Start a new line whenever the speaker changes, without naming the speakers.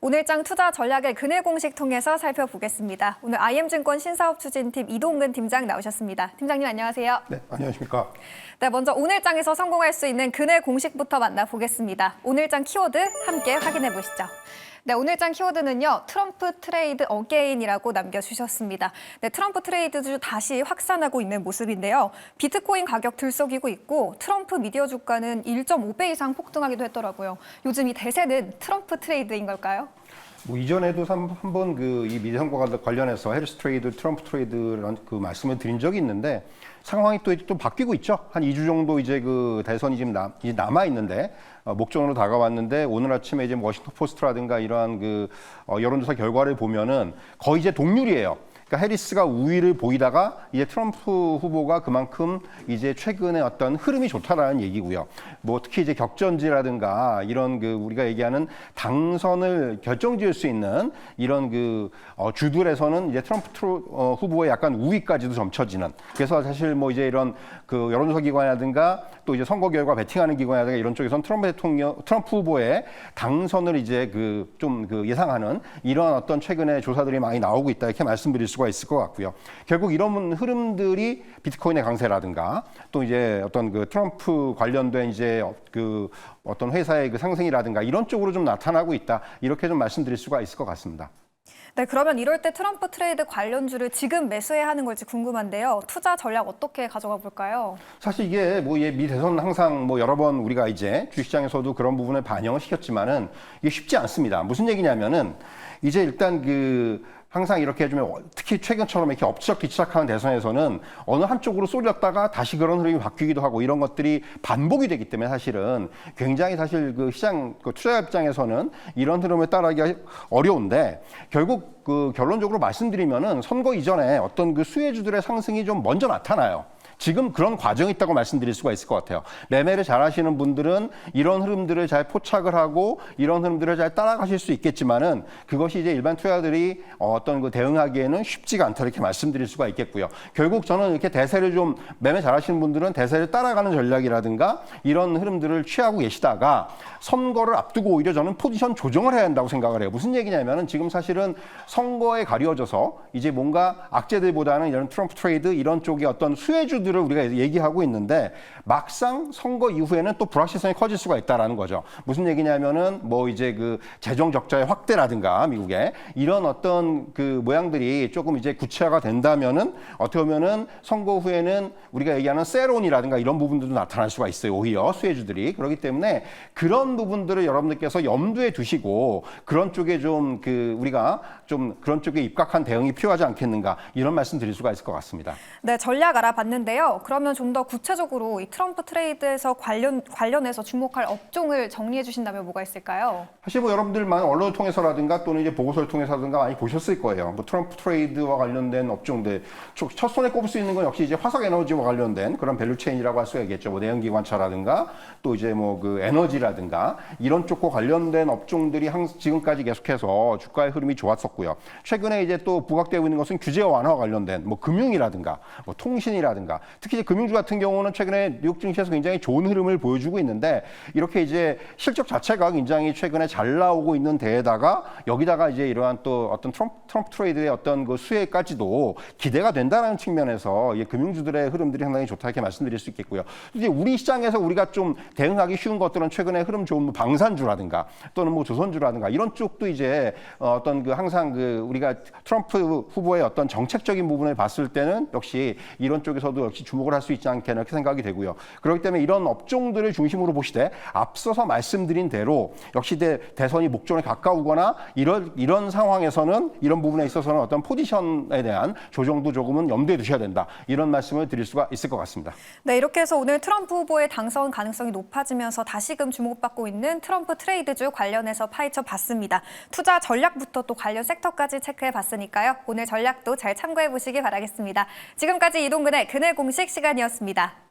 오늘장 투자 전략을 그늘 공식 통해서 살펴보겠습니다. 오늘 IM증권 신사업 추진팀 이동근 팀장 나오셨습니다. 팀장님 안녕하세요.
네, 안녕하십니까.
네, 먼저 오늘장에서 성공할 수 있는 그늘 공식부터 만나보겠습니다. 오늘장 키워드 함께 확인해 보시죠. 네, 오늘장 키워드는요. 트럼프 트레이드 어게인이라고 남겨주셨습니다. 네, 트럼프 트레이드주 다시 확산하고 있는 모습인데요. 비트코인 가격 들썩이고 있고 트럼프 미디어 주가는 1.5배 이상 폭등하기도 했더라고요. 요즘 이 대세는 트럼프 트레이드인 걸까요?
뭐 이전에도 한번 이 미선과 관련해서 해리스 트레이드, 트럼프 트레이드라는 그 말씀을 드린 적이 있는데 상황이 또 바뀌고 있죠. 한 2주 정도 이제 그 대선이 지금 남아 있는데 목전으로 다가왔는데 오늘 아침에 이제 워싱턴 포스트라든가 이러한 여론조사 결과를 보면은 거의 이제 동률이에요. 그러니까 해리스가 우위를 보이다가 이제 트럼프 후보가 그만큼 이제 최근에 어떤 흐름이 좋다라는 얘기고요. 뭐 특히 이제 격전지라든가 이런 우리가 얘기하는 당선을 결정지을 수 있는 이런 주들에서는 이제 트럼프 후보의 약간 우위까지도 점쳐지는. 그래서 사실 뭐 이제 이런 여론조사 기관이라든가 또 이제 선거 결과 베팅하는 기관이라든가 이런 쪽에서는 트럼프 후보의 당선을 이제 예상하는 이런 어떤 최근에 조사들이 많이 나오고 있다 이렇게 말씀드릴 수가 있을 것 같고요. 결국 이런 흐름들이 비트코인의 강세라든가 또 이제 어떤 트럼프 관련된 이제 어떤 회사의 상승이라든가 이런 쪽으로 좀 나타나고 있다 이렇게 좀 말씀드릴 수가 있을 것 같습니다.
네, 그러면 이럴 때 트럼프 트레이드 관련주를 지금 매수해야 하는 걸지 궁금한데요. 투자 전략 어떻게 가져가 볼까요? 사실
이게 미 대선 항상 여러 번 우리가 이제 주식시장에서도 그런 부분을 반영을 시켰지만은 이게 쉽지 않습니다. 무슨 얘기냐면은 이제 일단 항상 이렇게 해주면 특히 최근처럼 이렇게 엎치락뒤치락하는 대선에서는 어느 한쪽으로 쏠렸다가 다시 그런 흐름이 바뀌기도 하고 이런 것들이 반복이 되기 때문에 사실은 굉장히 사실 시장 투자 입장에서는 이런 흐름을 따라가기가 어려운데 결국 결론적으로 말씀드리면은 선거 이전에 어떤 수혜주들의 상승이 좀 먼저 나타나요. 지금 그런 과정이 있다고 말씀드릴 수가 있을 것 같아요. 매매를 잘 하시는 분들은 이런 흐름들을 잘 포착을 하고 이런 흐름들을 잘 따라가실 수 있겠지만은 그것이 이제 일반 투자들이 어떤 대응하기에는 쉽지가 않다 이렇게 말씀드릴 수가 있겠고요. 결국 저는 이렇게 대세를 좀 매매 잘 하시는 분들은 대세를 따라가는 전략이라든가 이런 흐름들을 취하고 계시다가 선거를 앞두고 오히려 저는 포지션 조정을 해야 한다고 생각을 해요. 무슨 얘기냐면은 지금 사실은 선거에 가려져서 이제 뭔가 악재들보다는 이런 트럼프 트레이드 이런 쪽의 어떤 수혜주 들을 우리가 얘기하고 있는데 막상 선거 이후에는 또 불확실성이 커질 수가 있다라는 거죠. 무슨 얘기냐면은 이제 재정 적자의 확대라든가 미국의 이런 어떤 모양들이 조금 이제 구체화가 된다면은 어떻게 보면은 선거 후에는 우리가 얘기하는 세론이라든가 이런 부분들도 나타날 수가 있어요. 오히려 수혜주들이 그렇기 때문에 그런 부분들을 여러분들께서 염두에 두시고 그런 쪽에 좀 우리가 좀 그런 쪽에 입각한 대응이 필요하지 않겠는가 이런 말씀 드릴 수가 있을 것 같습니다.
네, 전략 알아봤는데요. 그러면 좀 더 구체적으로 이 트럼프 트레이드에서 관련해서 주목할 업종을 정리해 주신다면 뭐가 있을까요?
사실 여러분들만 언론을 통해서라든가 또는 이제 보고서를 통해서라든가 많이 보셨을 거예요. 트럼프 트레이드와 관련된 업종들 첫 손에 꼽을 수 있는 건 역시 이제 화석 에너지와 관련된 그런 밸류체인이라고 할 수가 있겠죠. 내연기관차라든가 또 이제 에너지라든가 이런 쪽과 관련된 업종들이 지금까지 계속해서 주가의 흐름이 좋았었고요. 최근에 이제 또 부각되고 있는 것은 규제 완화와 관련된 금융이라든가 통신이라든가 특히 이제 금융주 같은 경우는 최근에 뉴욕 증시에서 굉장히 좋은 흐름을 보여주고 있는데 이렇게 이제 실적 자체가 굉장히 최근에 잘 나오고 있는 데에다가 여기다가 이제 이러한 또 어떤 트럼프 트레이드의 어떤 수혜까지도 기대가 된다는 측면에서 금융주들의 흐름들이 상당히 좋다 이렇게 말씀드릴 수 있겠고요. 이제 우리 시장에서 우리가 좀 대응하기 쉬운 것들은 최근에 흐름 좋은 방산주라든가 또는 조선주라든가 이런 쪽도 이제 어떤 항상 우리가 트럼프 후보의 어떤 정책적인 부분을 봤을 때는 역시 이런 쪽에서도 역시 주목을 할 수 있지 않겠나 이렇게 생각이 되고요. 그렇기 때문에 이런 업종들을 중심으로 보시되 앞서서 말씀드린 대로 역시 대선이 목전에 가까우거나 이런 상황에서는 이런 부분에 있어서는 어떤 포지션에 대한 조정도 조금은 염두에 두셔야 된다. 이런 말씀을 드릴 수가 있을 것 같습니다.
네, 이렇게 해서 오늘 트럼프 후보의 당선 가능성이 높아지면서 다시금 주목받고 있는 트럼프 트레이드주 관련해서 파헤쳐 봤습니다. 투자 전략부터 또 관련 섹터까지 체크해 봤으니까요. 오늘 전략도 잘 참고해 보시기 바라겠습니다. 지금까지 이동근의 그늘 공식 시간이었습니다.